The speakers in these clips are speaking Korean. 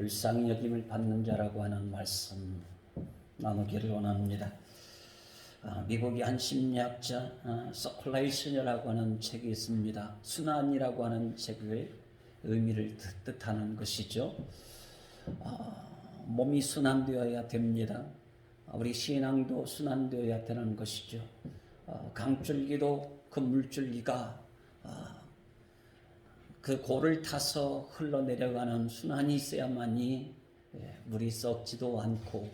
불쌍히 여김을 받는 자라고 하는 말씀 나누기를 원합니다. 미국의 한 심리학자 서큘레이션이라고 하는 책이 있습니다. 순환이라고 하는 책의 의미를 뜻하는 것이죠. 몸이 순환되어야 됩니다. 우리 신앙도 순환되어야 되는 것이죠. 강줄기도 그 물줄기가 그 고를 타서 흘러내려가는 순환이 있어야만이 물이 썩지도 않고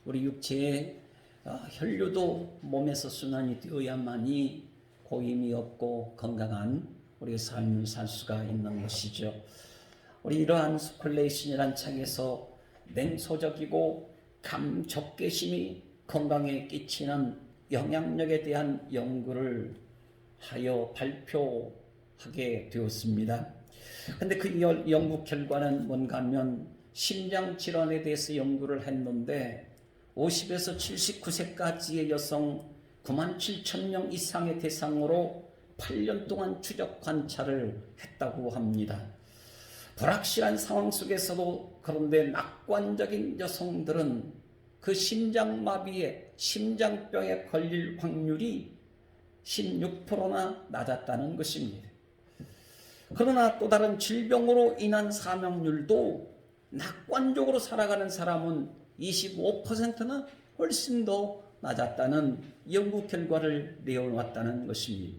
우리 육체의 혈류도 몸에서 순환이 되어야만이 고임이 없고 건강한 우리의 삶을 살 수가 있는 것이죠. 우리 이러한 스콜레이션이란 책에서 냉소적이고 감적개심이 건강에 끼치는 영향력에 대한 연구를 하여 발표하게 되었습니다. 근데 그 연구 결과는 뭔가 하면 심장질환에 대해서 연구를 했는데 50에서 79세까지의 여성 97,000명 이상의 대상으로 8년 동안 추적 관찰을 했다고 합니다. 불확실한 상황 속에서도 그런데 낙관적인 여성들은 그 심장마비에 심장병에 걸릴 확률이 16%나 낮았다는 것입니다. 그러나 또 다른 질병으로 인한 사망률도 낙관적으로 살아가는 사람은 25%나 훨씬 더 낮았다는 연구 결과를 내어놨다는 것입니다.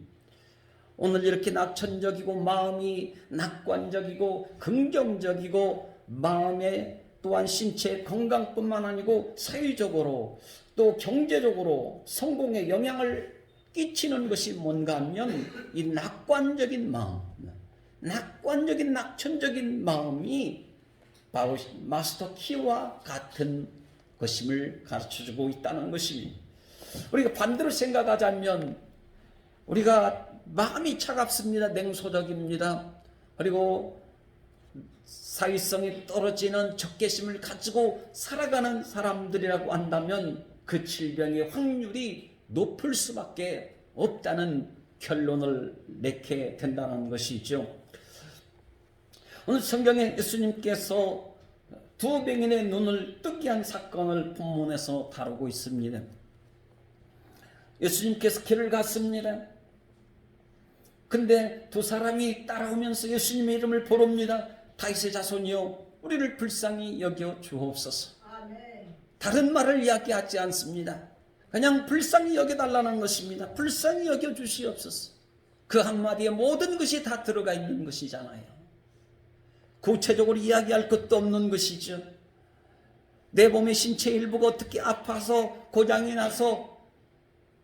오늘 이렇게 낙천적이고 마음이 낙관적이고 긍정적이고 마음에 또한 신체 건강뿐만 아니고 사회적으로 또 경제적으로 성공에 영향을 끼치는 것이 뭔가 하면 이 낙관적인 마음, 낙관적인 낙천적인 마음이 바로 마스터 키와 같은 것임을 가르쳐주고 있다는 것입니다. 우리가 반대로 생각하자면 우리가 마음이 차갑습니다. 냉소적입니다. 그리고 사회성이 떨어지는 적개심을 가지고 살아가는 사람들이라고 한다면 그 질병의 확률이 높을 수밖에 없다는 결론을 내게 된다는 것이죠. 오늘 성경에 예수님께서 두 병인의 눈을 뜨게 한 사건을 본문에서 다루고 있습니다. 예수님께서 길을 갔습니다. 근데 두 사람이 따라오면서 예수님의 이름을 부릅니다. 다윗의 자손이여 우리를 불쌍히 여겨 주옵소서. 다른 말을 이야기하지 않습니다. 그냥 불쌍히 여겨달라는 것입니다. 불쌍히 여겨 주시옵소서. 그 한마디에 모든 것이 다 들어가 있는 것이잖아요. 구체적으로 이야기할 것도 없는 것이죠. 내 몸의 신체 일부가 어떻게 아파서 고장이 나서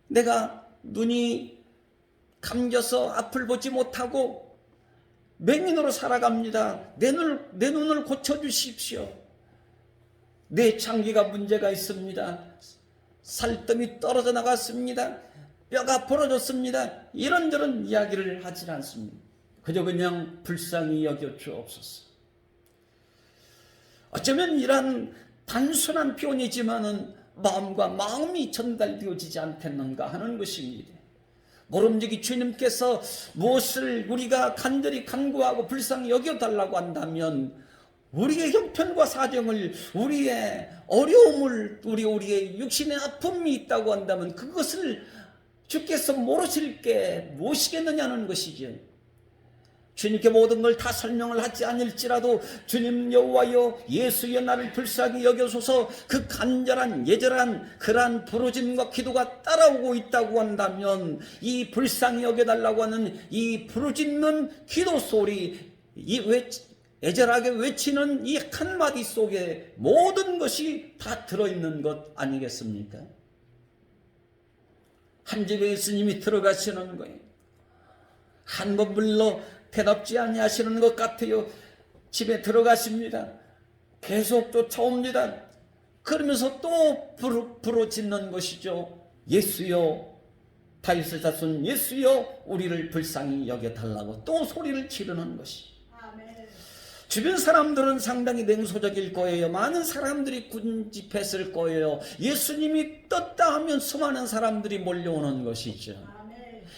내가 눈이 감겨서 앞을 보지 못하고 맹인으로 살아갑니다. 내 눈을 고쳐주십시오. 내 장기가 문제가 있습니다. 살점이 떨어져 나갔습니다. 뼈가 부러졌습니다. 이런저런 이야기를 하지 않습니다. 그저 그냥 불쌍히 여겨 주옵소서. 어쩌면 이런 단순한 표현이지만은 마음과 마음이 전달되어지지 않겠는가 하는 것입니다. 모름지기 주님께서 무엇을 우리가 간절히 간구하고 불쌍히 여겨달라고 한다면 우리의 형편과 사정을, 우리의 어려움을, 우리의 육신의 아픔이 있다고 한다면 그것을 주께서 모르실 게 무엇이겠느냐는 것이죠. 주님께 모든 걸 다 설명을 하지 않을지라도 주님 여호와여 예수여 나를 불쌍히 여겨소서 그 간절한 예절한 그러한 부르짖음과 기도가 따라오고 있다고 한다면 이 불쌍히 여겨달라고 하는 이 부르짖는 기도 소리, 애절하게 외치는 이 한마디 속에 모든 것이 다 들어있는 것 아니겠습니까? 한 집에 예수님이 들어가시는 거예요. 한 번 불러 대답지 아니하시는 것 같아요. 집에 들어가십니다. 계속 쫓아옵니다. 그러면서 또 부르짖는 것이죠. 예수여 다윗의 자손 예수여 우리를 불쌍히 여겨달라고 또 소리를 지르는 것이. 주변 사람들은 상당히 냉소적일 거예요. 많은 사람들이 군집했을 거예요. 예수님이 떴다 하면 수많은 사람들이 몰려오는 것이죠.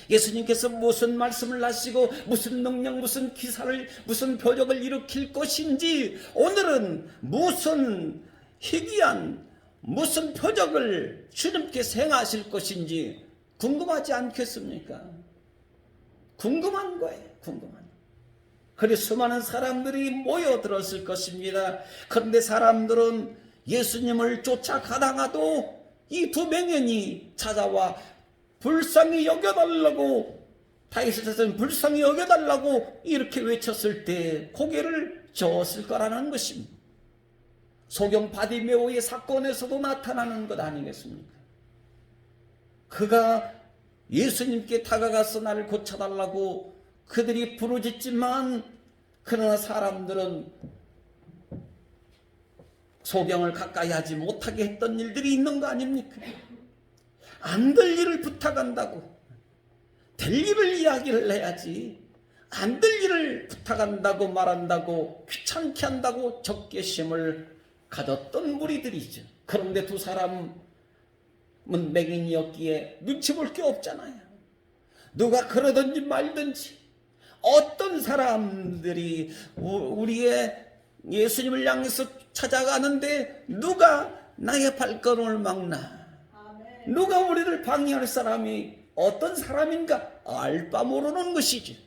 예수님께서 무슨 말씀을 하시고 무슨 능력, 무슨 기사를, 무슨 표적을 일으킬 것인지, 오늘은 무슨 희귀한 무슨 표적을 주님께서 행하실 것인지 궁금하지 않겠습니까? 궁금한 거예요. 궁금한. 그래서 수많은 사람들이 모여들었을 것입니다. 그런데 사람들은 예수님을 쫓아가다가도 이 두 맹인이 찾아와 불쌍히 여겨달라고, 다윗에서는 불쌍히 여겨달라고 이렇게 외쳤을 때 고개를 저었을 거라는 것입니다. 소경 바디메오의 사건에서도 나타나는 것 아니겠습니까? 그가 예수님께 다가가서 나를 고쳐달라고 그들이 부르짖지만, 그러나 사람들은 소경을 가까이 하지 못하게 했던 일들이 있는 거 아닙니까? 안 될 일을 부탁한다고, 될 일을 이야기를 해야지, 안 될 일을 부탁한다고 말한다고, 귀찮게 한다고 적개심을 가졌던 무리들이죠. 그런데 두 사람은 맹인이었기에 눈치 볼 게 없잖아요. 누가 그러든지 말든지, 어떤 사람들이 우리의 예수님을 향해서 찾아가는데 누가 나의 발걸음을 막나, 누가 우리를 방해할 사람이 어떤 사람인가 알 바 모르는 것이지.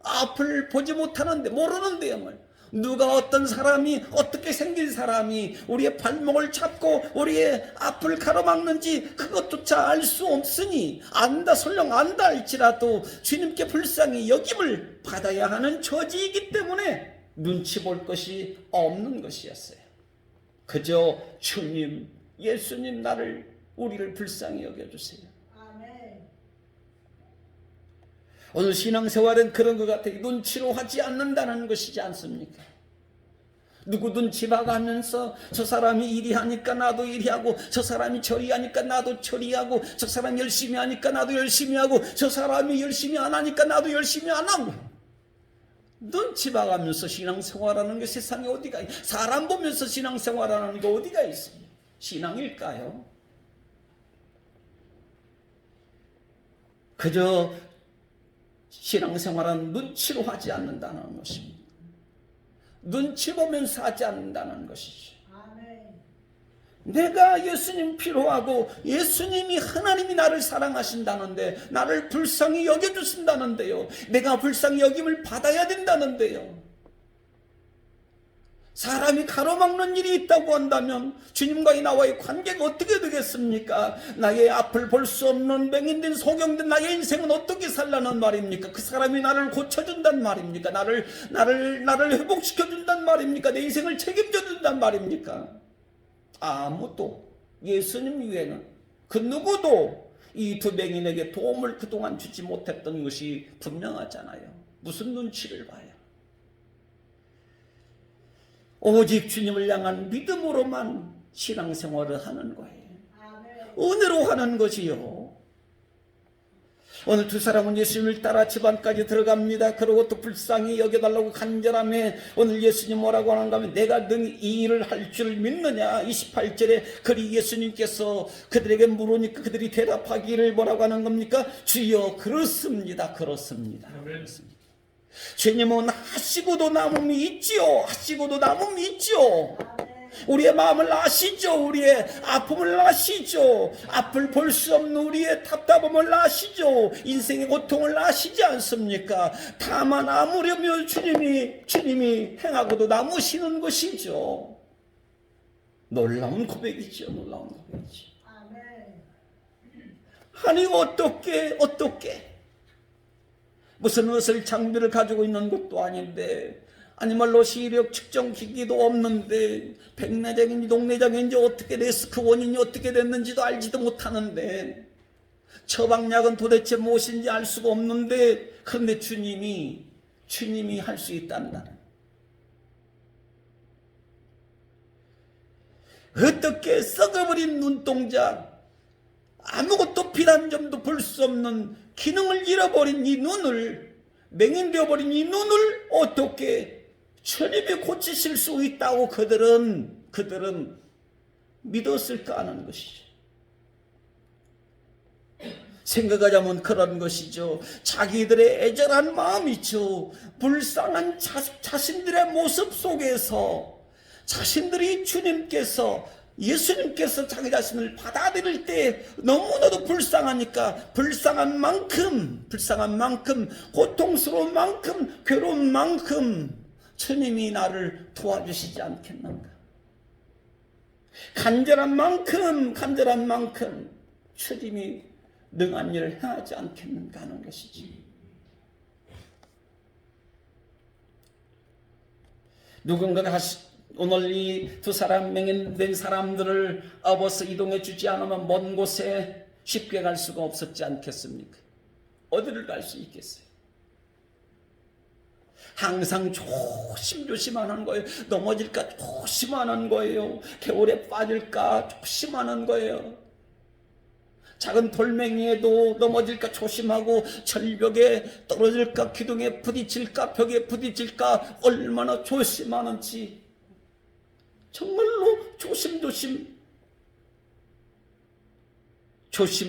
앞을 보지 못하는데, 모르는데 누가, 어떤 사람이, 어떻게 생긴 사람이 우리의 발목을 잡고 우리의 앞을 가로막는지 그것조차 알 수 없으니, 안다 설령 안다 할지라도 주님께 불쌍히 여김을 받아야 하는 처지이기 때문에 눈치 볼 것이 없는 것이었어요. 그저 주님, 예수님, 우리를 불쌍히 여겨주세요. 오늘 신앙생활은 그런 것 같아요. 눈치로 하지 않는다는 것이지 않습니까? 누구 눈치 봐가면서 저 사람이 이리 하니까 나도 이리 하고, 저 사람이 저리 하니까 나도 저리 하고, 저 사람이 열심히 하니까 나도 열심히 하고, 저 사람이 열심히 안 하니까 나도 열심히 안 하고, 눈치 봐가면서 신앙생활하는 게 세상에 어디가 있어요? 사람 보면서 신앙생활하는 게 어디가 있어요? 신앙일까요? 그저 신앙생활은 눈치로 하지 않는다는 것입니다. 눈치 보면서 하지 않는다는 것이죠. 내가 예수님 필요하고, 예수님이, 하나님이 나를 사랑하신다는데, 나를 불쌍히 여겨주신다는데요, 내가 불쌍히 여김을 받아야 된다는데요, 사람이 가로막는 일이 있다고 한다면 주님과의 나와의 관계가 어떻게 되겠습니까? 나의 앞을 볼 수 없는 맹인된 소경된 나의 인생은 어떻게 살라는 말입니까? 그 사람이 나를 고쳐준단 말입니까? 나를 회복시켜준단 말입니까? 내 인생을 책임져준단 말입니까? 아무도, 예수님 외에는 그 누구도 이 두 맹인에게 도움을 그동안 주지 못했던 것이 분명하잖아요. 무슨 눈치를 봐요? 오직 주님을 향한 믿음으로만 신앙생활을 하는 거예요. 은혜로 하는 것이요. 오늘 두 사람은 예수님을 따라 집안까지 들어갑니다. 그러고 또 불쌍히 여겨달라고 간절함에, 오늘 예수님 뭐라고 하는가 하면, 내가 능히 이 일을 할 줄 믿느냐. 28절에 그리 예수님께서 그들에게 물으니까 그들이 대답하기를 뭐라고 하는 겁니까? 주여 그렇습니다. 그렇습니다. 그렇습니다. 주님은 하시고도 남음이 있지요. 하시고도 남음이 있지요. 우리의 마음을 아시죠. 우리의 아픔을 아시죠. 앞을 볼 수 없는 우리의 답답함을 아시죠. 인생의 고통을 아시지 않습니까? 다만 아무려면 주님이 행하고도 남으시는 것이죠. 놀라운 고백이죠. 놀라운 고백이죠. 아니 어떻게 무슨 의술 장비를 가지고 있는 것도 아닌데, 아니말로 시력 측정 기기도 없는데, 백내장인지 동내장인지 어떻게 리스크 원인이 어떻게 됐는지도 알지도 못하는데, 처방약은 도대체 무엇인지 알 수가 없는데, 그런데 주님이 할 수 있단다. 어떻게 썩어버린 눈동자, 아무것도 비난 점도 볼 수 없는 기능을 잃어버린 이 눈을, 맹인되어버린 이 눈을 어떻게 주님이 고치실 수 있다고 그들은 믿었을까 하는 것이죠. 생각하자면 그런 것이죠. 자기들의 애절한 마음이죠. 불쌍한 자신들의 모습 속에서 자신들이 예수님께서 자기 자신을 받아들일 때 너무나도 불쌍하니까 불쌍한 만큼 고통스러운 만큼 괴로운 만큼 주님이 나를 도와주시지 않겠는가. 간절한 만큼 주님이 능한 일을 행하지 않겠는가 하는 것이지. 누군가가 오늘 이 두 사람 맹인된 사람들을 업어서 이동해 주지 않으면 먼 곳에 쉽게 갈 수가 없었지 않겠습니까? 어디를 갈 수 있겠어요? 항상 조심하는 거예요. 넘어질까 조심하는 거예요. 개울에 빠질까 조심하는 거예요. 작은 돌멩이에도 넘어질까 조심하고 절벽에 떨어질까 기둥에 부딪힐까 벽에 부딪힐까 얼마나 조심하는지 정말로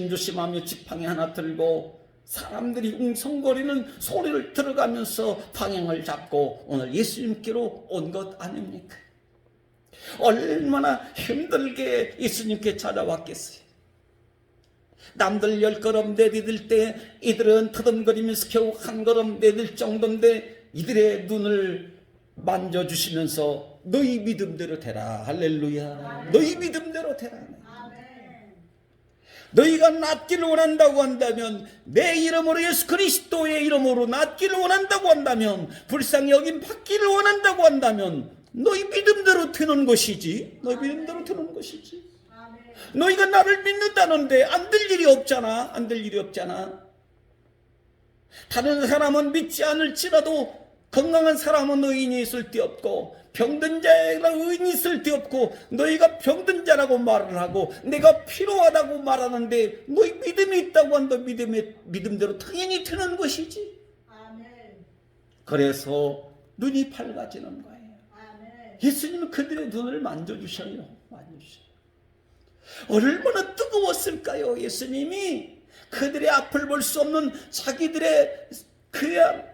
조심하며 지팡이 하나 들고 사람들이 웅성거리는 소리를 들어가면서 방향을 잡고 오늘 예수님께로 온 것 아닙니까? 얼마나 힘들게 예수님께 찾아왔겠어요. 남들 10걸음 내디딜 때 이들은 터듬거리면서 겨우 한 걸음 내딜 정도인데 이들의 눈을 만져주시면서 너희 믿음대로 되라. 할렐루야. 너희 믿음대로 되라. 너희가 낫기를 원한다고 한다면, 내 이름으로 예수 그리스도의 이름으로 낫기를 원한다고 한다면, 불쌍히 여김 받기를 원한다고 한다면 너희 믿음대로 되는 것이지. 너희 믿음대로 되는 것이지. 너희가 나를 믿는다는데 안 될 일이 없잖아. 안 될 일이 없잖아. 다른 사람은 믿지 않을지라도 건강한 사람은 의인이 있을 데 없고 병든 자가 의인이 있을 데 없고 너희가 병든 자라고 말을 하고 내가 필요하다고 말하는데 너희 믿음이 있다고 한다. 믿음대로 당연히 되는 것이지. 아멘. 그래서 눈이 밝아지는 거예요. 아멘. 예수님은 그들의 눈을 만져주셔요. 얼마나 뜨거웠을까요? 예수님이 그들의 앞을 볼 수 없는 자기들의 그야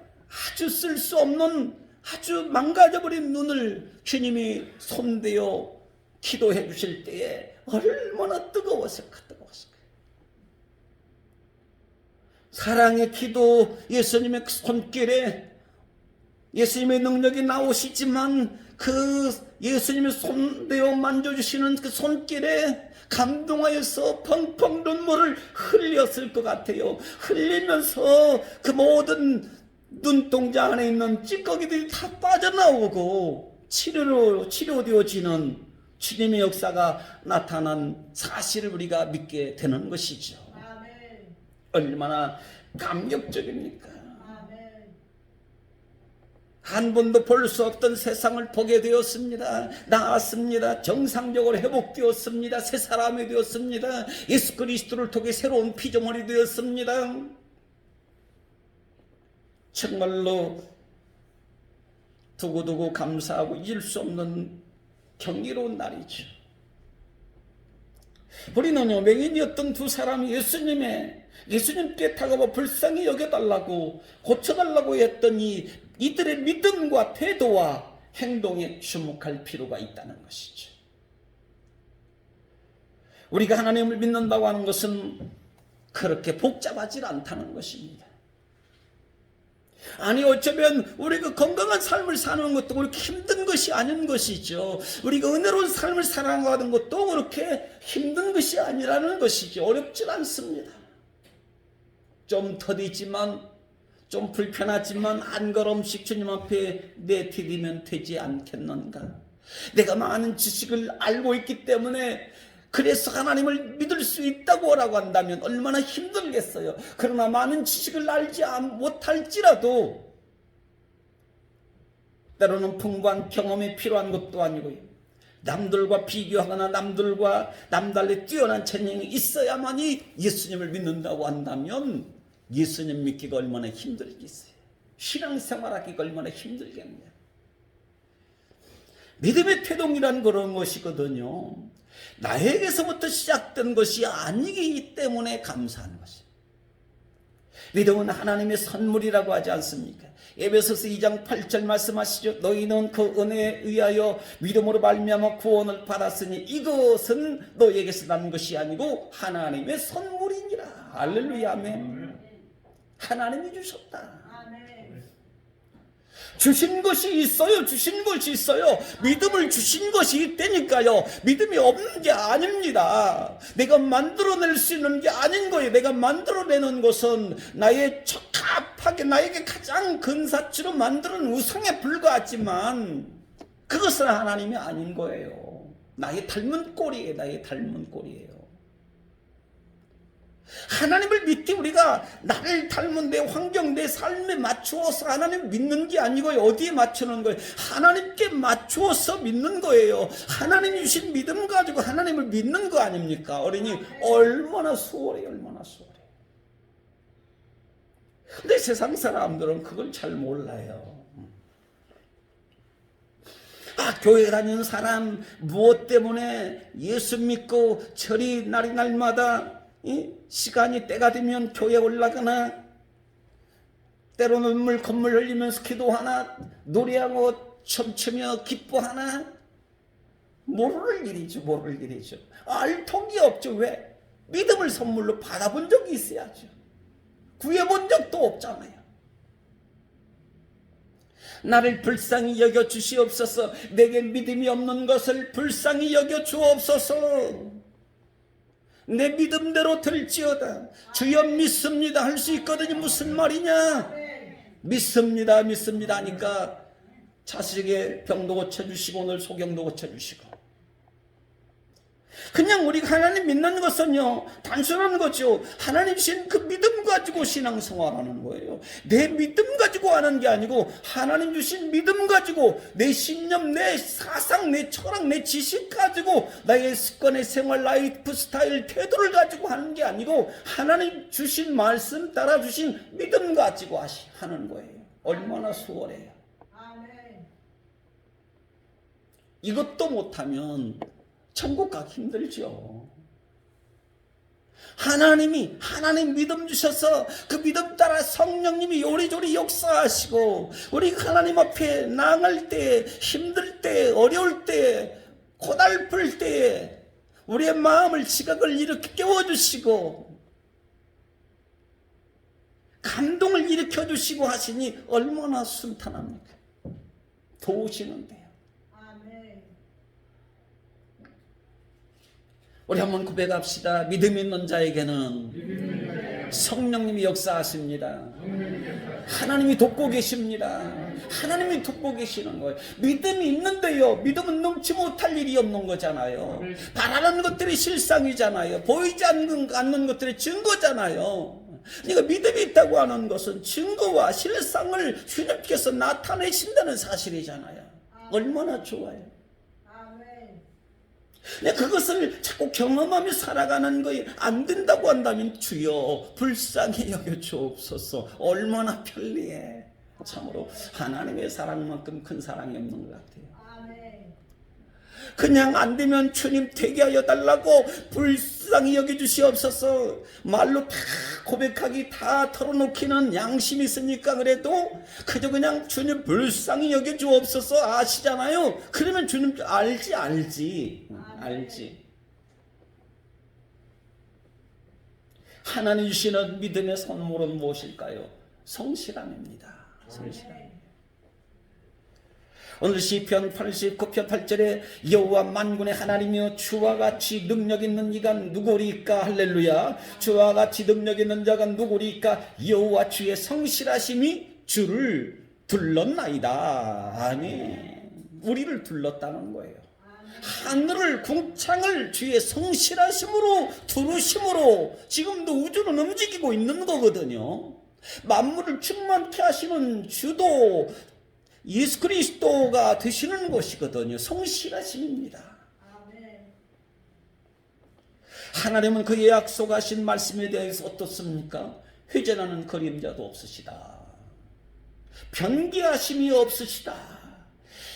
아주 쓸 수 없는 아주 망가져버린 눈을 주님이 손대어 기도해 주실 때에 얼마나 뜨거웠을까. 사랑의 기도, 예수님의 손길에 예수님의 능력이 나오시지만 그 예수님의 손대어 만져주시는 그 손길에 감동하여서 펑펑 눈물을 흘렸을 것 같아요. 흘리면서 그 모든 눈동자 안에 있는 찌꺼기들이 다 빠져나오고 치료되어지는 주님의 역사가 나타난 사실을 우리가 믿게 되는 것이죠. 아멘. 얼마나 감격적입니까? 한 번도 볼 수 없던 세상을 보게 되었습니다. 나았습니다. 정상적으로 회복되었습니다. 새 사람이 되었습니다. 예수 그리스도를 통해 새로운 피조물이 되었습니다. 정말로 두고두고 감사하고 잊을 수 없는 경이로운 날이죠. 우리는요, 맹인이었던 두 사람이 예수님께 다가와 불쌍히 여겨달라고 고쳐달라고 했더니 이들의 믿음과 태도와 행동에 주목할 필요가 있다는 것이죠. 우리가 하나님을 믿는다고 하는 것은 그렇게 복잡하지 않다는 것입니다. 아니 어쩌면 우리가 건강한 삶을 사는 것도 그렇게 힘든 것이 아닌 것이죠. 우리가 은혜로운 삶을 살아가는 것도 그렇게 힘든 것이 아니라는 것이죠. 어렵지 않습니다. 좀 더디지만 좀 불편하지만 한 걸음씩 주님 앞에 내디디면 되지 않겠는가. 내가 많은 지식을 알고 있기 때문에 그래서 하나님을 믿을 수 있다고 한다면 얼마나 힘들겠어요. 그러나 많은 지식을 알지 못할지라도 때로는 풍부한 경험이 필요한 것도 아니고요. 남들과 비교하거나 남달리 뛰어난 재능이 있어야만이 예수님을 믿는다고 한다면 예수님 믿기가 얼마나 힘들겠어요. 신앙생활하기가 얼마나 힘들겠냐. 믿음의 태동이란 그런 것이거든요. 나에게서부터 시작된 것이 아니기 때문에 감사하는 것이에요. 믿음은 하나님의 선물이라고 하지 않습니까? 에베소서 2장 8절 말씀하시죠. 너희는 그 은혜에 의하여 믿음으로 말미암아 구원을 받았으니 이것은 너희에게서 난 것이 아니고 하나님의 선물이니라. 할렐루야, 아멘. 하나님이 주셨다. 주신 것이 있어요. 주신 것이 있어요. 믿음을 주신 것이 있다니까요. 믿음이 없는 게 아닙니다. 내가 만들어낼 수 있는 게 아닌 거예요. 내가 만들어내는 것은 나의 적합하게 나에게 가장 근사치로 만드는 우상에 불과하지만 그것은 하나님이 아닌 거예요. 나의 닮은 꼴이에요. 나의 닮은 꼴이에요. 하나님을 믿기 우리가 나를 닮은 내 환경, 내 삶에 맞추어서 하나님 믿는 게 아니고요. 어디에 맞추는 거예요? 하나님께 맞추어서 믿는 거예요. 하나님이 주신 믿음 가지고 하나님을 믿는 거 아닙니까? 어린이 얼마나 수월해요. 얼마나 수월해요. 근데 세상 사람들은 그걸 잘 몰라요. 교회 다니는 사람 무엇 때문에 예수 믿고 절이 날마다 시간이 때가 되면 교회 올라가나, 때로 눈물 콧물 흘리면서 기도하나, 노래하고 춤추며 기뻐하나, 모를 일이죠. 모를 일이죠. 알 통이 없죠. 왜? 믿음을 선물로 받아본 적이 있어야죠. 구해본 적도 없잖아요. 나를 불쌍히 여겨 주시옵소서. 내게 믿음이 없는 것을 불쌍히 여겨 주옵소서. 내 믿음대로 될지어다. 주여 믿습니다 할 수 있거든요. 무슨 말이냐? 믿습니다 믿습니다 하니까 자식의 병도 고쳐주시고 오늘 소경도 고쳐주시고, 그냥 우리가 하나님 믿는 것은요 단순한 거죠. 하나님 주신 그 믿음 가지고 신앙생활하는 거예요. 내 믿음 가지고 하는 게 아니고 하나님 주신 믿음 가지고 내 신념, 내 사상, 내 철학, 내 지식 가지고 나의 습관의 생활, 라이프 스타일, 태도를 가지고 하는 게 아니고 하나님 주신 말씀 따라 주신 믿음 가지고 하는 거예요. 얼마나 수월해요. 이것도 못하면 천국 가기 힘들죠. 하나님 믿음 주셔서 그 믿음 따라 성령님이 요리조리 역사하시고, 우리 하나님 앞에 나아갈 때, 힘들 때, 어려울 때, 고달플 때 우리의 마음을, 지각을 이렇게 깨워주시고 감동을 일으켜주시고 하시니 얼마나 순탄합니까? 도우시는데요. 우리 한번 고백합시다. 믿음 있는 자에게는 성령님이 역사하십니다. 하나님이 돕고 계십니다. 하나님이 돕고 계시는 거예요. 믿음이 있는데요, 믿음은 넘지 못할 일이 없는 거잖아요. 바라는 것들이 실상이잖아요. 보이지 않는 것들이 증거잖아요. 그러니까 믿음이 있다고 하는 것은 증거와 실상을 주님께서 나타내신다는 사실이잖아요. 얼마나 좋아요. 그것을 자꾸 경험하며 살아가는 것이 안 된다고 한다면 주여 불쌍히 여겨 주옵소서. 얼마나 편리해. 참으로 하나님의 사랑만큼 큰 사랑이 없는 것 같아요. 그냥 안 되면 주님 되게 하여 달라고 불쌍히 여겨주시옵소서. 말로 다 고백하기, 다 털어놓기는 양심이 있으니까 그래도 그저 그냥 주님 불쌍히 여겨주옵소서 아시잖아요. 그러면 주님 알지. 하나님 주시는 믿음의 선물은 무엇일까요? 성실함입니다. 성실함. 오늘 시편 89편 8절에 여호와 만군의 하나님이여 주와 같이 능력 있는 이가 누구리까? 할렐루야. 주와 같이 능력 있는 자가 누구리까? 여호와 주의 성실하심이 주를 둘렀나이다. 아멘. 우리를 둘렀다는 거예요. 하늘을, 궁창을 주의 성실하심으로, 두르심으로 지금도 우주는 움직이고 있는 거거든요. 만물을 충만케 하시는 주도 예수 그리스도가 되시는 것이거든요. 성실하심입니다. 하나님은 그의 약속하신 말씀에 대해서 어떻습니까? 회전하는 그림자도 없으시다. 변개하심이 없으시다.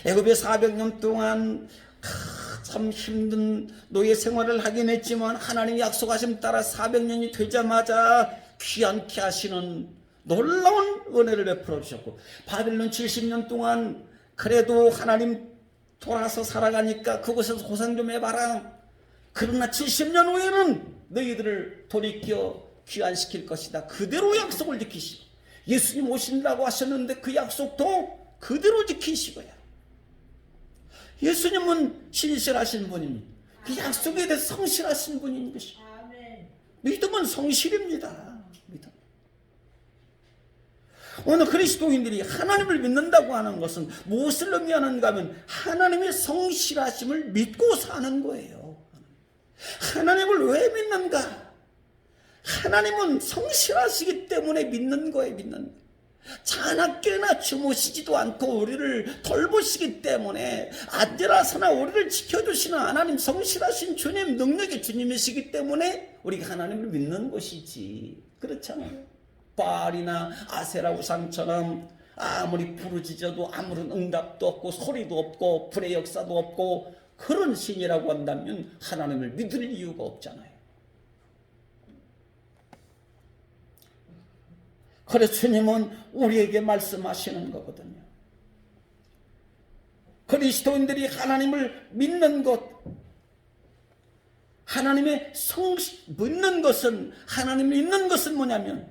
애굽에 400년 동안 참 힘든 노예 생활을 하긴 했지만 하나님의 약속하심 따라 400년이 되자마자 귀환케 하시는 놀라운 은혜를 베풀어 주셨고, 바벨론 70년 동안 그래도 하나님 돌아서 살아가니까 그곳에서 고생 좀 해봐라. 그러나 70년 후에는 너희들을 돌이켜 귀환시킬 것이다. 그대로 약속을 지키시고, 예수님 오신다고 하셨는데 그 약속도 그대로 지키시고요. 예수님은 신실하신 분입니다. 그 약속에 대해 성실하신 분인 것입니다. 믿음은 성실입니다. 믿음. 오늘 그리스도인들이 하나님을 믿는다고 하는 것은 무엇을 의미하는가 하면 하나님의 성실하심을 믿고 사는 거예요. 하나님을 왜 믿는가? 하나님은 성실하시기 때문에 믿는 거예요. 믿는 거예요. 자나깨나 주무시지도 않고 우리를 돌보시기 때문에 안전하사나 우리를 지켜주시는 하나님, 성실하신 주님, 능력의 주님이시기 때문에 우리가 하나님을 믿는 것이지, 그렇잖아요. 바알이나 아세라 우상처럼 아무리 부르짖어도 아무런 응답도 없고 소리도 없고 불의 역사도 없고 그런 신이라고 한다면 하나님을 믿을 이유가 없잖아요. 그래서 주님은 우리에게 말씀하시는 거거든요. 그리스도인들이 하나님을 믿는 것, 하나님의 믿는 것은, 하나님을 믿는 것은 뭐냐면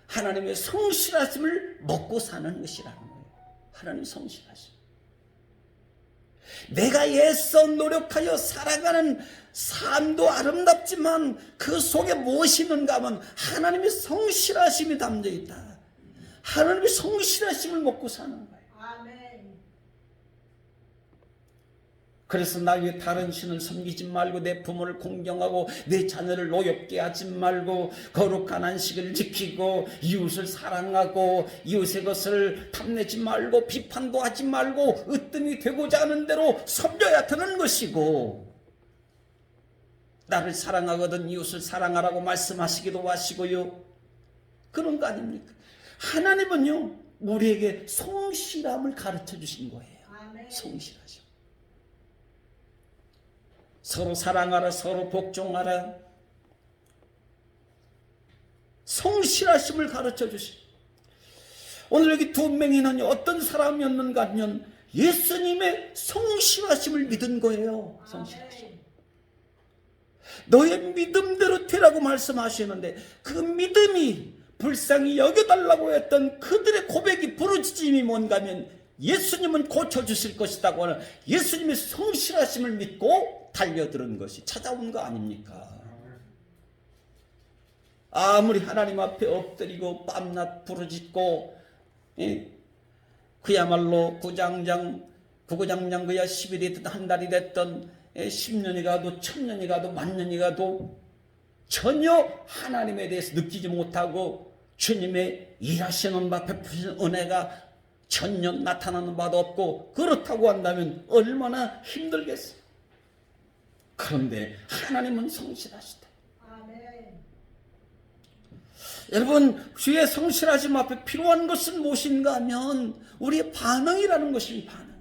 하나님의 성실하심을 먹고 사는 것이라는 거예요. 하나님 성실하심. 내가 애써 노력하여 살아가는 삶도 아름답지만 그 속에 무엇이 있는가 하면 하나님의 성실하심이 담겨 있다. 하나님의 성실하심을 먹고 사는 거예요. 아멘. 그래서 나 위에 다른 신을 섬기지 말고 내 부모를 공경하고 내 자녀를 노엽게 하지 말고 거룩한 안식을 지키고 이웃을 사랑하고 이웃의 것을 탐내지 말고 비판도 하지 말고 으뜸이 되고자 하는 대로 섬겨야 되는 것이고, 나를 사랑하거든 이웃을 사랑하라고 말씀하시기도 하시고요. 그런 거 아닙니까? 하나님은요 우리에게 성실함을 가르쳐 주신 거예요. 아멘. 성실하죠. 서로 사랑하라, 서로 복종하라, 성실하심을 가르쳐 주신. 오늘 여기 두 명이는 어떤 사람이었는가 하면 예수님의 성실하심을 믿은 거예요. 성실하심. 너의 믿음대로 되라고 말씀하시는데 그 믿음이 불쌍히 여겨달라고 했던 그들의 고백이 부르짖음이 뭔가 하면 예수님은 고쳐주실 것이라고 하는 예수님의 성실하심을 믿고 달려드는 것이 찾아온 거 아닙니까? 아무리 하나님 앞에 엎드리고 밤낮 부르짖고 그야말로 구구장장 그야 10일이 됐든 한 달이 됐든 10년이 가도 1000년이 가도 10,000년이 가도 전혀 하나님에 대해서 느끼지 못하고 주님의 일하시는 바 베푸시는 은혜가 전혀 나타나는 바도 없고 그렇다고 한다면 얼마나 힘들겠어요. 그런데 하나님은 성실하시다. 아멘. 여러분, 주의 성실하심 앞에 필요한 것은 무엇인가 하면 우리의 반응이라는 것입니다. 반응.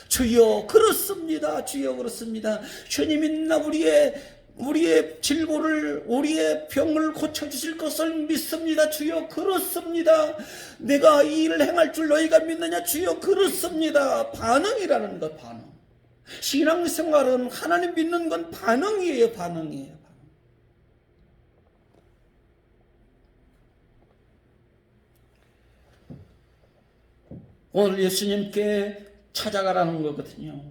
주여 그렇습니다. 주여 그렇습니다. 주님이 나 우리의 질고를, 우리의 병을 고쳐주실 것을 믿습니다. 주여 그렇습니다. 내가 이 일을 행할 줄 너희가 믿느냐? 주여 그렇습니다. 반응이라는 것. 반응. 신앙생활은 하나님 믿는 건 반응이에요. 반응이에요. 오늘 예수님께 찾아가라는 거거든요.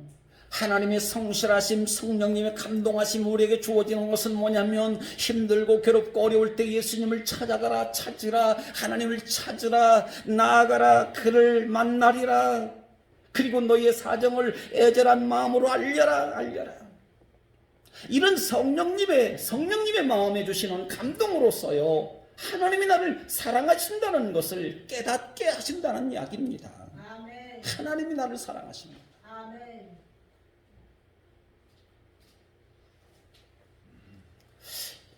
하나님의 성실하심, 성령님의 감동하심 우리에게 주어지는 것은 뭐냐면 힘들고 괴롭고 어려울 때 예수님을 찾아가라, 찾으라, 하나님을 찾으라, 나아가라, 그를 만나리라. 그리고 너희의 사정을 애절한 마음으로 알려라. 이런 성령님의 마음에 주시는 감동으로서요 하나님이 나를 사랑하신다는 것을 깨닫게 하신다는 이야기입니다. 아멘. 하나님이 나를 사랑하십니다. 아멘.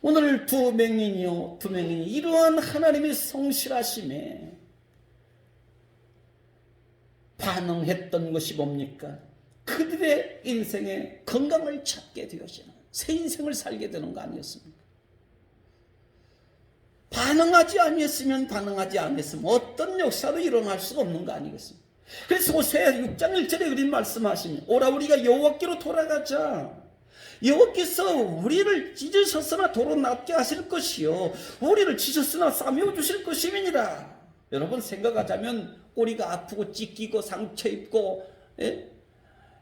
오늘 두 맹인이 이러한 하나님의 성실하심에 반응했던 것이 뭡니까? 그들의 인생에 건강을 찾게 되어지는 새 인생을 살게 되는 거 아니었습니까? 반응하지 아니했으면 반응하지 않았으면 어떤 역사도 일어날 수가 없는 거 아니겠습니까? 그래서 호세아 6장 1절에 그린 말씀하시니 오라 우리가 여호와께로 돌아가자. 여호와께서 우리를 찢으셨으나 도로 낫게 하실 것이요 우리를 찢으셨으나 싸매어 주실 것임이니라. 여러분 생각하자면 우리가 아프고 찢기고 상처 입고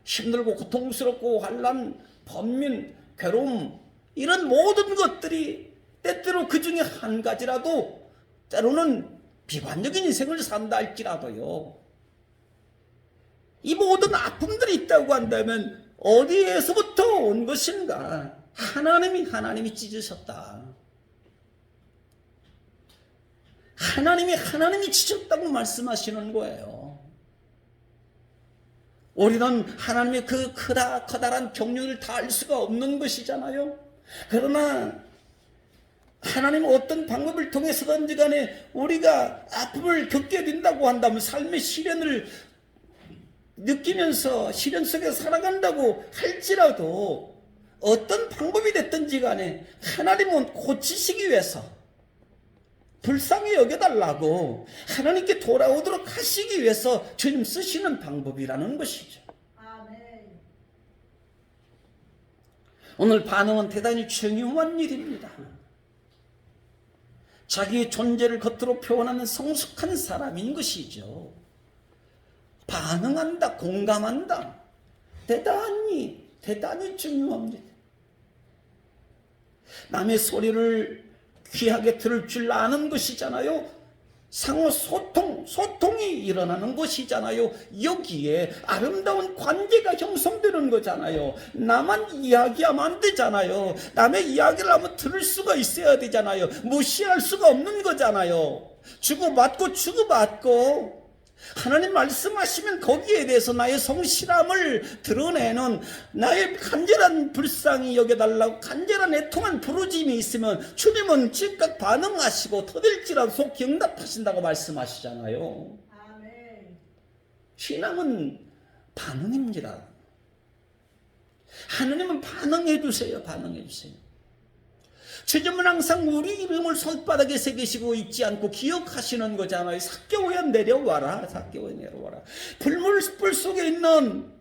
힘들고 고통스럽고 환난, 번민, 괴로움 이런 모든 것들이 때때로 그 중에 한 가지라도 때로는 비관적인 인생을 산다 할지라도요. 이 모든 아픔들이 있다고 한다면 어디에서부터 온 것인가? 하나님이 찢으셨다. 하나님이 찢었다고 말씀하시는 거예요. 우리는 하나님의 그 커다란 경륜을 다 알 수가 없는 것이잖아요. 그러나 하나님은 어떤 방법을 통해서든지 간에 우리가 아픔을 겪게 된다고 한다면 삶의 시련을 느끼면서 시련 속에 살아간다고 할지라도 어떤 방법이 됐든지 간에 하나님은 고치시기 위해서 불쌍히 여겨달라고 하나님께 돌아오도록 하시기 위해서 주님 쓰시는 방법이라는 것이죠. 아멘. 오늘 반응은 대단히 중요한 일입니다. 자기의 존재를 겉으로 표현하는 성숙한 사람인 것이죠. 반응한다, 공감한다. 대단히 중요합니다. 남의 소리를 귀하게 들을 줄 아는 것이잖아요. 상호 소통이 일어나는 것이잖아요. 여기에 아름다운 관계가 형성되는 거잖아요. 나만 이야기하면 안 되잖아요. 남의 이야기를 한번 들을 수가 있어야 되잖아요. 무시할 수가 없는 거잖아요. 주고받고 하나님 말씀하시면 거기에 대해서 나의 성실함을 드러내는 나의 간절한 불쌍히 여겨달라고 간절한 애통한 부르짐이 있으면 주님은 즉각 반응하시고 더딜지라도 속히 응답하신다고 말씀하시잖아요. 아멘. 신앙은 반응입니다. 하나님은 반응해 주세요. 주님은 항상 우리 이름을 손바닥에 새기시고 있지 않고 기억하시는 거잖아요. 삭개오야 내려와라. 불 속에 있는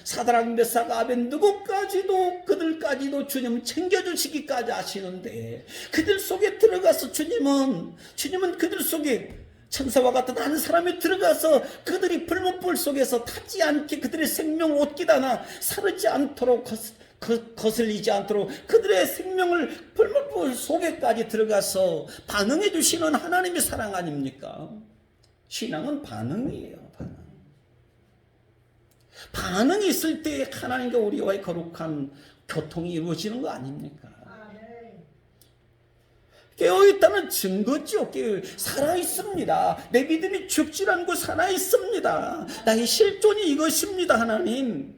사드락 메삭 아벤느고까지도 그들까지도 주님은 챙겨주시기까지 하시는데 그들 속에 들어가서 주님은 그들 속에 천사와 같은 한 사람이 들어가서 그들이 불못불 속에서 타지 않게 그들의 생명 옷깃하나 사르지 않도록 거슬리지 않도록 그들의 생명을 불못불 속에까지 들어가서 반응해 주시는 하나님의 사랑 아닙니까? 신앙은 반응이에요. 반응이 있을 때 하나님과 우리와의 거룩한 교통이 이루어지는 거 아닙니까? 깨어있다는 증거죠. 살아있습니다. 내 믿음이 죽지 않고 살아있습니다. 나의 실존이 이것입니다. 하나님.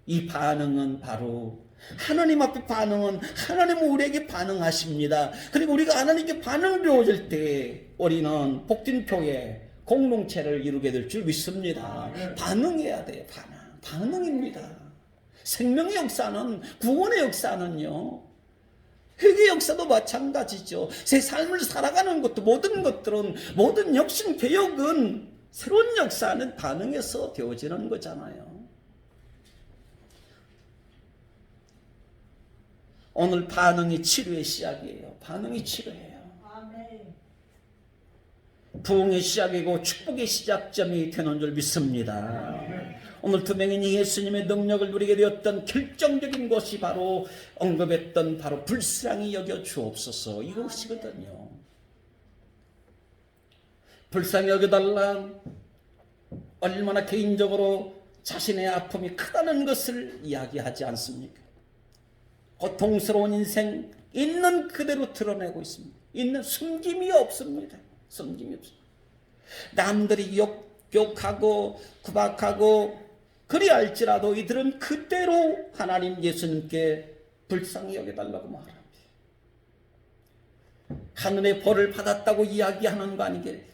이 반응은 바로 하나님 앞에 반응은 하나님은 우리에게 반응하십니다. 그리고 우리가 하나님께 반응되어질 때 우리는 복된교회 공동체를 이루게 될 줄 믿습니다. 반응해야 돼요. 반응입니다. 생명의 역사는 구원의 역사는요. 회개 역사도 마찬가지죠. 새 삶을 살아가는 것도 모든 혁신 개혁은 새로운 역사는 반응해서 되어지는 거잖아요. 오늘 반응이 치료의 시작이에요. 반응이 치료예요. 아멘. 부흥의 시작이고 축복의 시작점이 되는 줄 믿습니다. 아멘. 오늘 두 명이 예수님의 능력을 누리게 되었던 결정적인 것이 바로 언급했던 바로 불쌍히 여겨 주옵소서 이것이거든요. 불쌍히 여겨달라. 얼마나 개인적으로 자신의 아픔이 크다는 것을 이야기하지 않습니까? 고통스러운 인생 있는 그대로 드러내고 있습니다. 숨김이 없습니다. 남들이 욕하고 구박하고 그리할지라도 이들은 그대로 하나님 예수님께 불쌍히 여겨달라고 말합니다. 하늘의 벌을 받았다고 이야기하는 거 아니게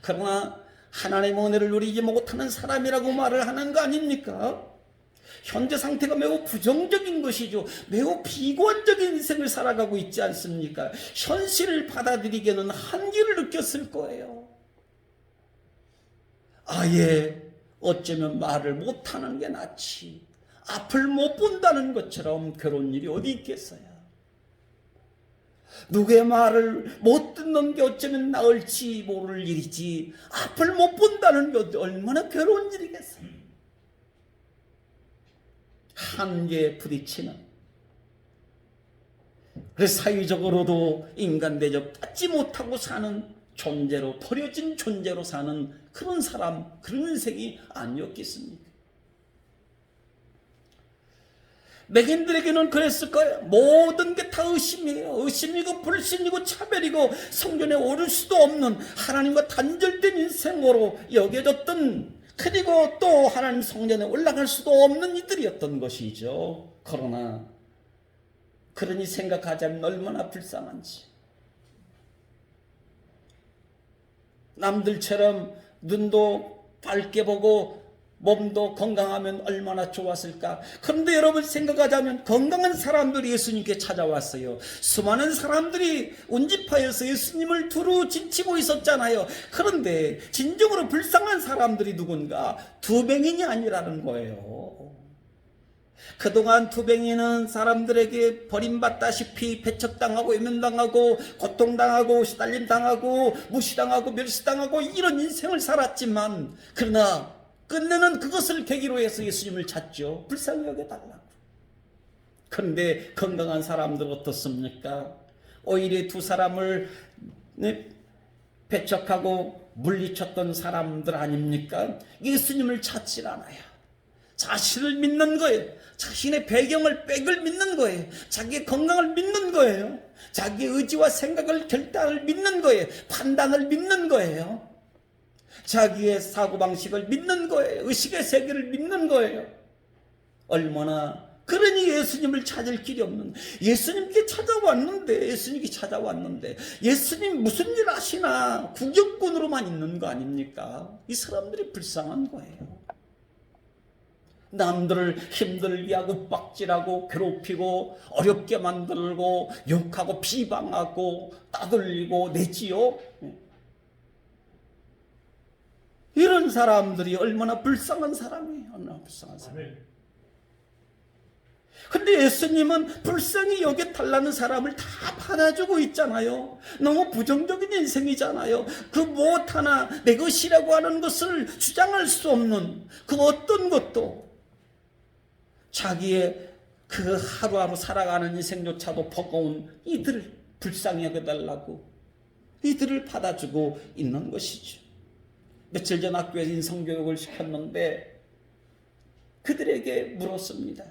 그러나 하나님의 은혜를 누리지 못하는 사람이라고 말을 하는 거 아닙니까? 현재 상태가 매우 부정적인 것이죠. 매우 비관적인 인생을 살아가고 있지 않습니까? 현실을 받아들이기에는 한계를 느꼈을 거예요. 아예 어쩌면 말을 못하는 게 낫지, 앞을 못 본다는 것처럼 괴로운 일이 어디 있겠어요. 누구의 말을 못 듣는 게 어쩌면 나을지 모를 일이지, 앞을 못 본다는 게 얼마나 괴로운 일이겠어요. 한계에 부딪히는, 그래서 사회적으로도 인간 대접 받지 못하고 사는 존재로, 버려진 존재로 사는 그런 사람, 그런 인생이 아니었겠습니까? 맥인들에게는 그랬을 거예요. 모든 게 다 의심이에요. 의심이고 불신이고 차별이고 성전에 오를 수도 없는 하나님과 단절된 인생으로 여겨졌던, 그리고 또 하나님 성전에 올라갈 수도 없는 이들이었던 것이죠. 그러나 그러니 생각하자면 얼마나 불쌍한지. 남들처럼 눈도 밝게 보고 몸도 건강하면 얼마나 좋았을까. 그런데 여러분 생각하자면 건강한 사람들이 예수님께 찾아왔어요. 수많은 사람들이 운집하여서 예수님을 두루 지치고 있었잖아요. 그런데 진정으로 불쌍한 사람들이 누군가? 두뱅인이 아니라는 거예요. 그동안 두뱅이는 사람들에게 버림받다시피 배척당하고 외면당하고 고통당하고 시달림당하고 무시당하고 멸시당하고 이런 인생을 살았지만, 그러나 끝내는 그것을 계기로 해서 예수님을 찾죠. 불쌍히 여겨달라고. 그런데 건강한 사람들 어떻습니까? 오히려 두 사람을 배척하고 물리쳤던 사람들 아닙니까? 예수님을 찾질 않아요. 자신을 믿는 거예요. 자신의 배경을, 백을 믿는 거예요. 자기의 건강을 믿는 거예요. 자기의 의지와 생각을, 결단을 믿는 거예요. 판단을 믿는 거예요. 자기의 사고방식을 믿는 거예요. 의식의 세계를 믿는 거예요. 얼마나, 그러니 예수님을 찾을 길이 없는, 예수님께 찾아왔는데 예수님 무슨 일 하시나 구경꾼으로만 있는 거 아닙니까? 이 사람들이 불쌍한 거예요. 남들을 힘들게 하고 빡질하고 괴롭히고 어렵게 만들고 욕하고 비방하고 따돌리고 내지요. 이런 사람들이 얼마나 불쌍한 사람이에요. 얼마나 불쌍한 사람. 근데 예수님은 불쌍히 여겨달라는 사람을 다 받아주고 있잖아요. 너무 부정적인 인생이잖아요. 그 무엇 하나 내 것이라고 하는 것을 주장할 수 없는 그 어떤 것도, 자기의 그 하루하루 살아가는 인생조차도 버거운 이들을 불쌍히 여겨달라고 이들을 받아주고 있는 것이죠. 며칠 전 학교에서 인성교육을 시켰는데 그들에게 물었습니다.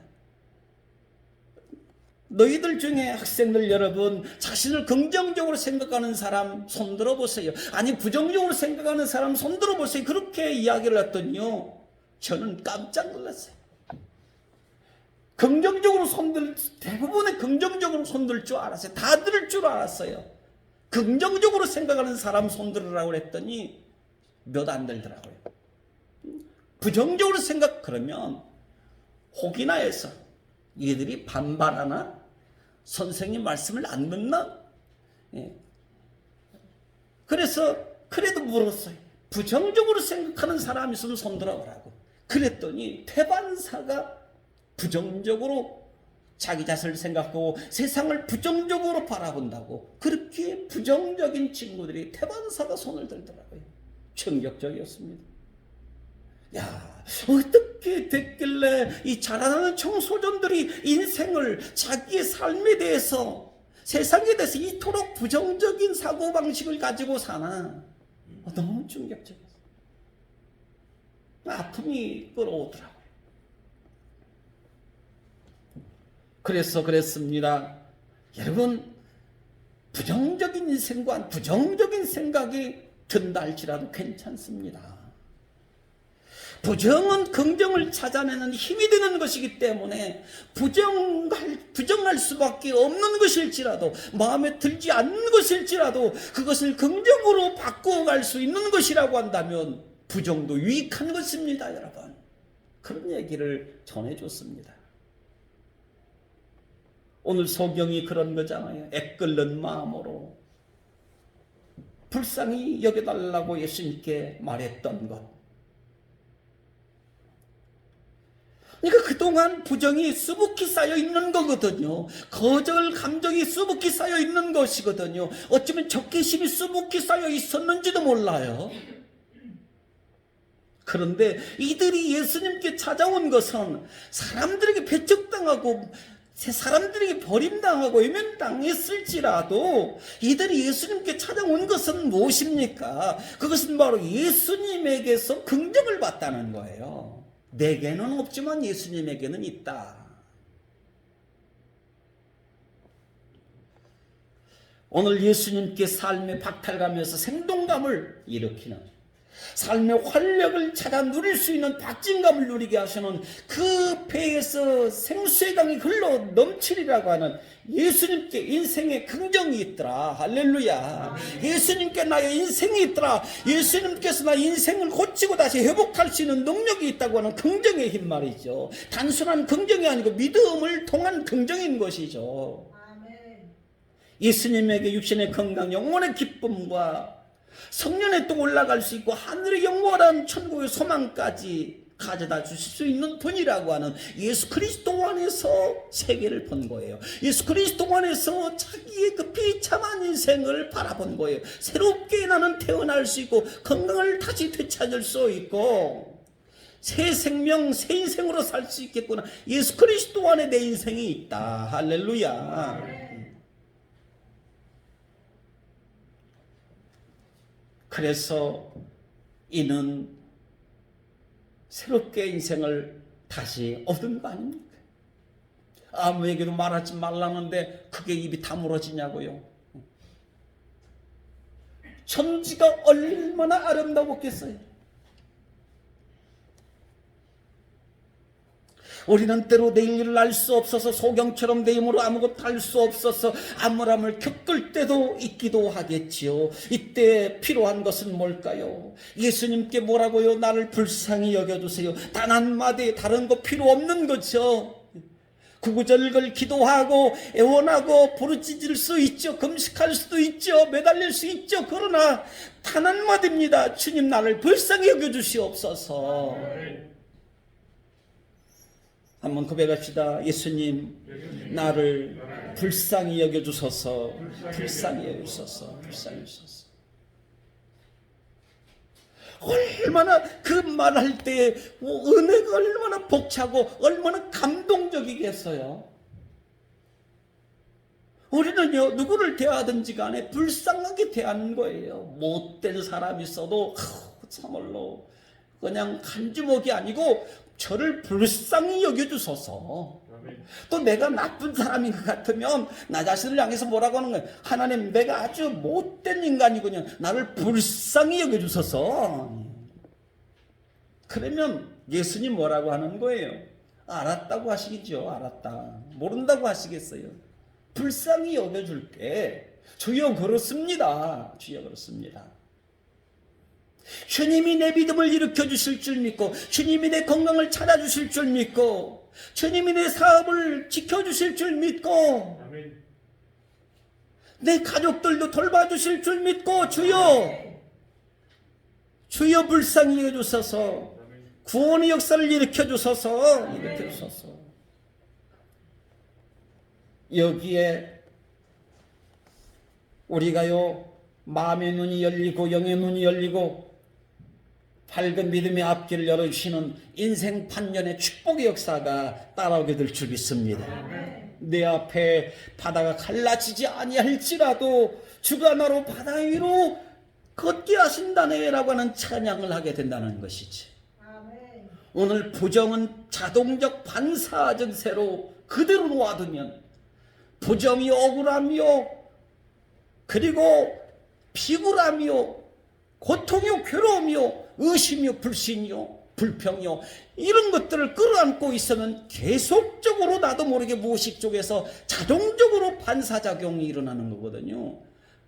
너희들 중에 학생들 여러분, 자신을 긍정적으로 생각하는 사람 손 들어보세요. 아니 부정적으로 생각하는 사람 손 들어보세요. 그렇게 이야기를 했더니요, 저는 깜짝 놀랐어요. 긍정적으로 대부분의 긍정적으로 손들 줄 알았어요. 다 들을 줄 알았어요. 긍정적으로 생각하는 사람 손 들으라고 했더니 몇 안 들더라고요. 부정적으로 그러면 혹이나 해서 얘들이 반발하나? 선생님 말씀을 안 듣나? 그래서 그래도 물었어요. 부정적으로 생각하는 사람이 있으면 손 들어보라고. 그랬더니 태반사가 부정적으로 자기 자신을 생각하고 세상을 부정적으로 바라본다고, 그렇게 부정적인 친구들이 태반사가 손을 들더라고요. 충격적이었습니다. 야, 어떻게 됐길래 이 자라나는 청소년들이 인생을, 자기의 삶에 대해서, 세상에 대해서 이토록 부정적인 사고방식을 가지고 사나. 너무 충격적이었어요. 아픔이 끌어오더라고요. 그래서 그랬습니다. 여러분, 부정적인 인생과 부정적인 생각이 든다 할지라도 괜찮습니다. 부정은 긍정을 찾아내는 힘이 되는 것이기 때문에 부정할 수밖에 없는 것일지라도, 마음에 들지 않는 것일지라도 그것을 긍정으로 바꾸어갈 수 있는 것이라고 한다면 부정도 유익한 것입니다. 여러분, 그런 얘기를 전해줬습니다. 오늘 소경이 그런 거잖아요. 애끓는 마음으로 불쌍히 여겨달라고 예수님께 말했던 것. 그러니까 그동안 부정이 수북히 쌓여 있는 거거든요. 거절 감정이 수북히 쌓여 있는 것이거든요. 어쩌면 적개심이 수북히 쌓여 있었는지도 몰라요. 그런데 이들이 예수님께 찾아온 것은 사람들에게 배척당하고 사람들에게 버림당하고 외면당했을지라도 이들이 예수님께 찾아온 것은 무엇입니까? 그것은 바로 예수님에게서 긍정을 받다는 거예요. 내게는 없지만 예수님에게는 있다. 오늘 예수님께 삶의 박탈감에서 생동감을 일으키는, 삶의 활력을 찾아 누릴 수 있는 박진감을 누리게 하시는, 그 배에서 생수의 강이 흘러 넘치리라고 하는 예수님께 인생의 긍정이 있더라. 할렐루야. 예수님께 나의 인생이 있더라. 예수님께서 나의 인생을 고치고 다시 회복할 수 있는 능력이 있다고 하는 긍정의 힘 말이죠. 단순한 긍정이 아니고 믿음을 통한 긍정인 것이죠. 예수님에게 육신의 건강, 영혼의 기쁨과 성년에 또 올라갈 수 있고 하늘의 영원한 천국의 소망까지 가져다 주실 수 있는 분이라고 하는 예수 그리스도 안에서 세계를 본 거예요. 예수 그리스도 안에서 자기의 그 비참한 인생을 바라본 거예요. 새롭게 나는 태어날 수 있고 건강을 다시 되찾을 수 있고 새 생명, 새 인생으로 살 수 있겠구나. 예수 그리스도 안에 내 인생이 있다. 할렐루야. 그래서 이는 새롭게 인생을 다시 얻은 거 아닙니까? 아무에게도 말하지 말라는데 그게 입이 다물어지냐고요. 천지가 얼마나 아름다웠겠어요. 우리는 때로 내일 일을 알 수 없어서 소경처럼 내 힘으로 아무것도 할 수 없어서 암울함을 겪을 때도 있기도 하겠지요. 이때 필요한 것은 뭘까요? 예수님께 뭐라고요? 나를 불쌍히 여겨주세요. 단 한마디 다른 거 필요 없는 거죠. 구구절절 기도하고 애원하고 부르짖을 수 있죠. 금식할 수도 있죠. 매달릴 수 있죠. 그러나 단 한마디입니다. 주님 나를 불쌍히 여겨주시옵소서. 한번 고백합시다. 예수님 나를 불쌍히 여겨주소서. 불쌍히 여겨주소서. 불쌍히 여겨주소서. 얼마나 그 말할 때 은혜가 얼마나 벅차고 얼마나 감동적이겠어요. 우리는요 누구를 대하든지 간에 불쌍하게 대하는 거예요. 못된 사람이 있어도 참말로 그냥 간주먹이 아니고 저를 불쌍히 여겨주소서. 또 내가 나쁜 사람인 것 같으면 나 자신을 향해서 뭐라고 하는 거예요? 하나님 내가 아주 못된 인간이군요. 나를 불쌍히 여겨주소서. 그러면 예수님 뭐라고 하는 거예요? 알았다고 하시겠죠. 알았다. 모른다고 하시겠어요? 불쌍히 여겨줄게. 주여 그렇습니다. 주여 그렇습니다. 주님이 내 믿음을 일으켜 주실 줄 믿고 주님이 내 건강을 찾아주실 줄 믿고 주님이 내 사업을 지켜주실 줄 믿고 내 가족들도 돌봐주실 줄 믿고 주여 불쌍히 해주소서. 구원의 역사를 일으켜 주소서. 여기에 우리가요 마음의 눈이 열리고 영의 눈이 열리고 밝은 믿음의 앞길을 열어주시는 인생 반전의 축복의 역사가 따라오게 될 줄 믿습니다. 내 앞에 바다가 갈라지지 아니할지라도 주가 나로 바다 위로 걷게 하신다네 라고 하는 찬양을 하게 된다는 것이지. 오늘 부정은 자동적 반사 증세로 그대로 놓아두면 부정이 억울하며 그리고 비굴하며 고통이요 괴로움이요 의심이요 불신이요 불평이요 이런 것들을 끌어안고 있으면 계속적으로 나도 모르게 무의식 쪽에서 자동적으로 반사작용이 일어나는 거거든요.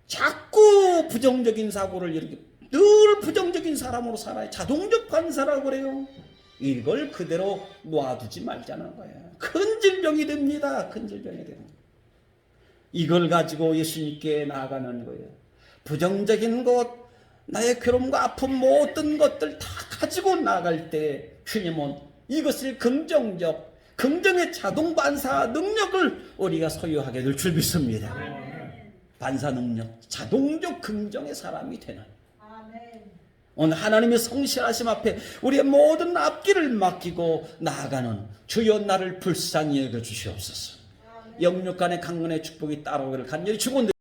자꾸 부정적인 사고를 일으키고 늘 부정적인 사람으로 살아요. 자동적 반사라고 그래요. 이걸 그대로 놔두지 말자는 거예요. 큰 질병이 됩니다. 큰 질병이 됩니다. 이걸 가지고 예수님께 나아가는 거예요. 부정적인 것, 나의 괴로움과 아픔 모든 것들 다 가지고 나갈 때 주님은 이것을 긍정의 자동 반사 능력을 우리가 소유하게 될 줄 믿습니다. 반사 능력, 자동적 긍정의 사람이 되는. 오늘 하나님의 성실하심 앞에 우리의 모든 앞길을 맡기고 나아가는 주여 나를 불쌍히 여겨 주시옵소서. 영육간의 강건의 축복이 따라오기를 간절히 축원드립니다.